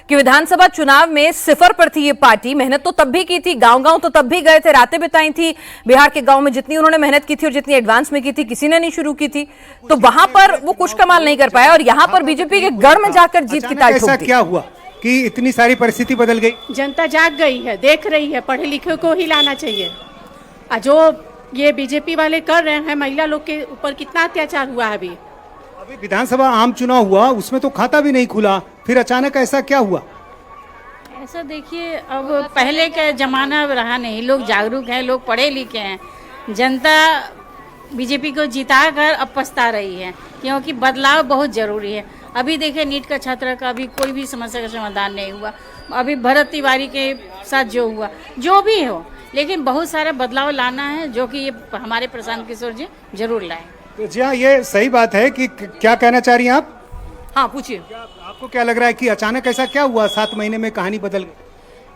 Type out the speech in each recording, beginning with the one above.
कि विधानसभा चुनाव में सिफर पर थी ये पार्टी। मेहनत तो तब भी की थी, गांव-गांव तो तब भी गए थे, रातें बिताई थी बिहार के गांव में। जितनी उन्होंने मेहनत की थी और जितनी एडवांस में की थी किसी ने नहीं शुरू की थी, तो वहां पर वो कुछ कमाल नहीं कर पाया और यहाँ पर बीजेपी के गढ़ में जाकर जीत की ताल ठोक दी। क्या हुआ कि इतनी सारी परिस्थिति बदल गई? जनता जाग गई है, देख रही है, पढ़े लिखे को ही लाना चाहिए। जो ये बीजेपी वाले कर रहे हैं, महिला लोग के ऊपर कितना अत्याचार हुआ है। अभी विधानसभा आम चुनाव हुआ, उसमें तो खाता भी नहीं खुला, फिर अचानक ऐसा क्या हुआ? ऐसा देखिए, अब पहले का जमाना रहा नहीं, लोग जागरूक हैं, लोग पढ़े लिखे हैं। जनता बीजेपी को जिता कर अब पछता रही है, क्योंकि बदलाव बहुत जरूरी है। अभी देखिए, नीट का छात्रा का अभी कोई भी समस्या का समाधान नहीं हुआ। अभी भरत तिवारी के साथ जो हुआ, जो भी हो, लेकिन बहुत सारा बदलाव लाना है, जो कि ये हमारे प्रशांत किशोर जी जरूर लाए। तो जी हाँ, ये सही बात है कि क्या कहना चाह रही हैं आप? हाँ, पूछिए। आपको क्या लग रहा है कि अचानक ऐसा क्या हुआ, 7 महीने में कहानी बदल गई?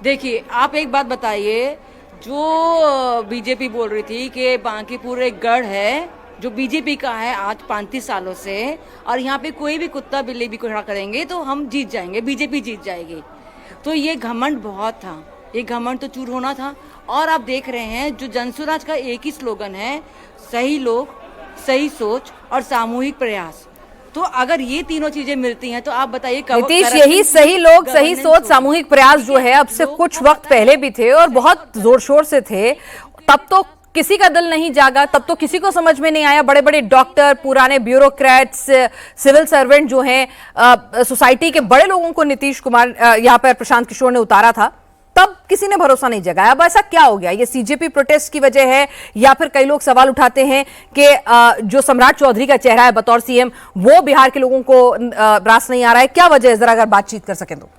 देखिए, आप एक बात बताइए, जो बीजेपी बोल रही थी कि बांकीपुर एक गढ़ है जो बीजेपी का है आज 35 सालों से, और यहाँ पे कोई भी कुत्ता बिल्ली भी खड़ा करेंगे तो हम जीत जाएंगे, बीजेपी जीत जाएगी, तो ये घमंड बहुत था। ये घमंड तो चूर होना था। और आप देख रहे हैं, जो जनसुराज का एक ही स्लोगन है, सही लोग, सही सोच और सामूहिक प्रयास। तो अगर ये तीनों चीजें मिलती हैं तो आप बताइए नीतीश, यही सही लोग, सही सोच, सामूहिक प्रयास जो है अब से कुछ वक्त पहले भी थे और बहुत जोर शोर से थे। तब तो किसी का दिल नहीं जागा, तब तो किसी को समझ में नहीं आया। बड़े बड़े डॉक्टर, पुराने ब्यूरोक्रेट्स, सिविल सर्वेंट जो हैं, सोसाइटी के बड़े लोगों को नीतीश कुमार यहाँ पर प्रशांत किशोर ने उतारा था, तब किसी ने भरोसा नहीं जगाया। अब ऐसा क्या हो गया? ये सीजेपी प्रोटेस्ट की वजह है या फिर कई लोग सवाल उठाते हैं कि जो सम्राट चौधरी का चेहरा है बतौर सीएम, वो बिहार के लोगों को रास नहीं आ रहा है। क्या वजह है, जरा अगर बातचीत कर सकें तो।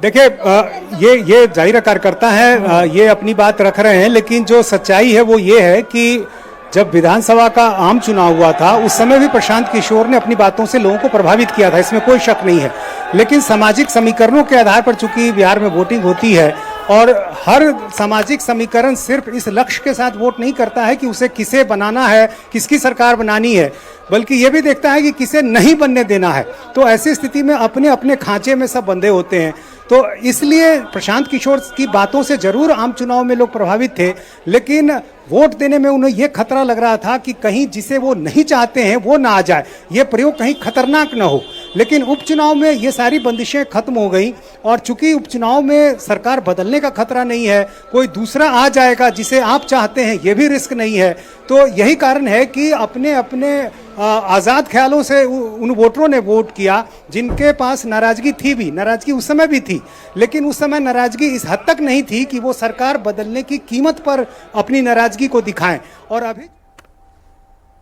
देखिए, ये जाहिर कार्यकर्ता है, ये अपनी बात रख रहे हैं, लेकिन जो सच्चाई है वो ये है कि जब विधानसभा का आम चुनाव हुआ था, उस समय भी प्रशांत किशोर ने अपनी बातों से लोगों को प्रभावित किया था, इसमें कोई शक नहीं है। लेकिन सामाजिक समीकरणों के आधार पर चूंकि बिहार में वोटिंग होती है, और हर सामाजिक समीकरण सिर्फ इस लक्ष्य के साथ वोट नहीं करता है कि उसे किसे बनाना है, किसकी सरकार बनानी है, बल्कि ये भी देखता है कि किसे नहीं बनने देना है। तो ऐसी स्थिति में अपने अपने खांचे में सब बंधे होते हैं। तो इसलिए प्रशांत किशोर की बातों से जरूर आम चुनाव में लोग प्रभावित थे, लेकिन वोट देने में उन्हें यह खतरा लग रहा था कि कहीं जिसे वो नहीं चाहते हैं वो ना आ जाए, ये प्रयोग कहीं खतरनाक ना हो। लेकिन उपचुनाव में ये सारी बंदिशें खत्म हो गई, और चूंकि उपचुनाव में सरकार बदलने का खतरा नहीं है, कोई दूसरा आ जाएगा जिसे आप चाहते हैं, ये भी रिस्क नहीं है। तो यही कारण है कि अपने अपने आज़ाद ख्यालों से उन वोटरों ने वोट किया जिनके पास नाराजगी थी भी। नाराजगी उस समय भी थी, लेकिन उस समय नाराजगी इस हद तक नहीं थी कि वो सरकार बदलने की कीमत पर अपनी नाराजगी को दिखाएं। और अभी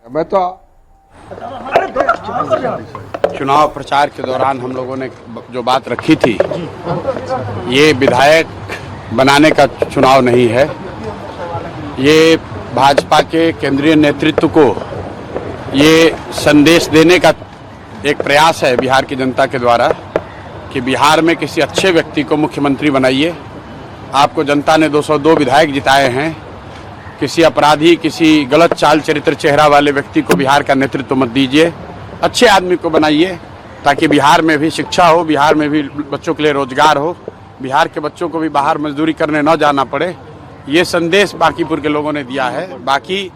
मैं तो चुनाव प्रचार के दौरान हम लोगों ने जो बात रखी थी, ये विधायक बनाने का चुनाव नहीं है, ये भाजपा के केंद्रीय नेतृत्व को ये संदेश देने का एक प्रयास है बिहार की जनता के द्वारा कि बिहार में किसी अच्छे व्यक्ति को मुख्यमंत्री बनाइए। आपको जनता ने 202 विधायक जिताए हैं, किसी अपराधी, किसी गलत चाल चरित्र चेहरा वाले व्यक्ति को बिहार का नेतृत्व मत दीजिए, अच्छे आदमी को बनाइए, ताकि बिहार में भी शिक्षा हो, बिहार में भी बच्चों के लिए रोजगार हो, बिहार के बच्चों को भी बाहर मजदूरी करने न जाना पड़े। ये संदेश बांकीपुर के लोगों ने दिया है। बाकी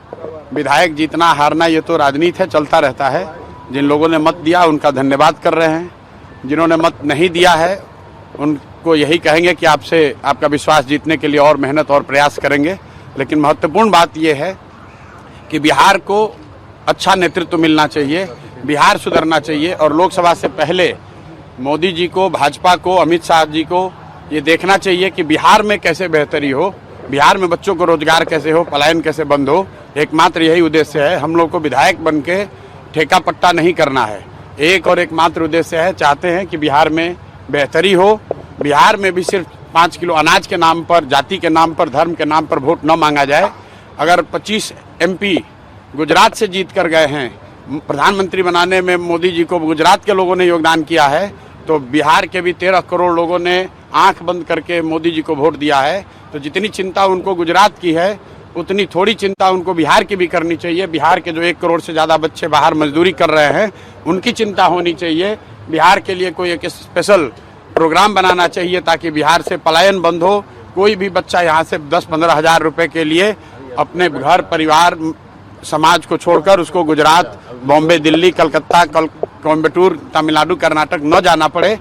विधायक जीतना हारना ये तो राजनीति है, चलता रहता है। जिन लोगों ने मत दिया उनका धन्यवाद कर रहे हैं, जिन्होंने मत नहीं दिया है उनको यही कहेंगे कि आपसे आपका विश्वास जीतने के लिए और मेहनत और प्रयास करेंगे। लेकिन महत्वपूर्ण बात यह है कि बिहार को अच्छा नेतृत्व मिलना चाहिए, बिहार सुधरना चाहिए, और लोकसभा से पहले मोदी जी को, भाजपा को, अमित शाह जी को ये देखना चाहिए कि बिहार में कैसे बेहतरी हो, बिहार में बच्चों को रोजगार कैसे हो, पलायन कैसे बंद हो। एकमात्र यही उद्देश्य है। हम लोग को विधायक बन के ठेका पट्टा नहीं करना है, एक और एकमात्र उद्देश्य है, चाहते हैं कि बिहार में बेहतरी हो। बिहार में भी सिर्फ 5 किलो अनाज के नाम पर, जाति के नाम पर, धर्म के नाम पर वोट न मांगा जाए। अगर 25 MP गुजरात से जीत कर गए हैं, प्रधानमंत्री बनाने में मोदी जी को गुजरात के लोगों ने योगदान किया है, तो बिहार के भी 13 करोड़ लोगों ने आंख बंद करके मोदी जी को वोट दिया है। तो जितनी चिंता उनको गुजरात की है, उतनी थोड़ी चिंता उनको बिहार की भी करनी चाहिए। बिहार के जो 1 करोड़ से ज़्यादा बच्चे बाहर मजदूरी कर रहे हैं, उनकी चिंता होनी चाहिए। बिहार के लिए कोई एक स्पेशल प्रोग्राम बनाना चाहिए ताकि बिहार से पलायन बंद हो। कोई भी बच्चा यहाँ से 10-15 हजार रुपए के लिए अपने घर परिवार समाज को छोड़कर उसको गुजरात, बॉम्बे, दिल्ली, कलकत्ता, कोयम्बटूर, तमिलनाडु, कर्नाटक न जाना पड़े।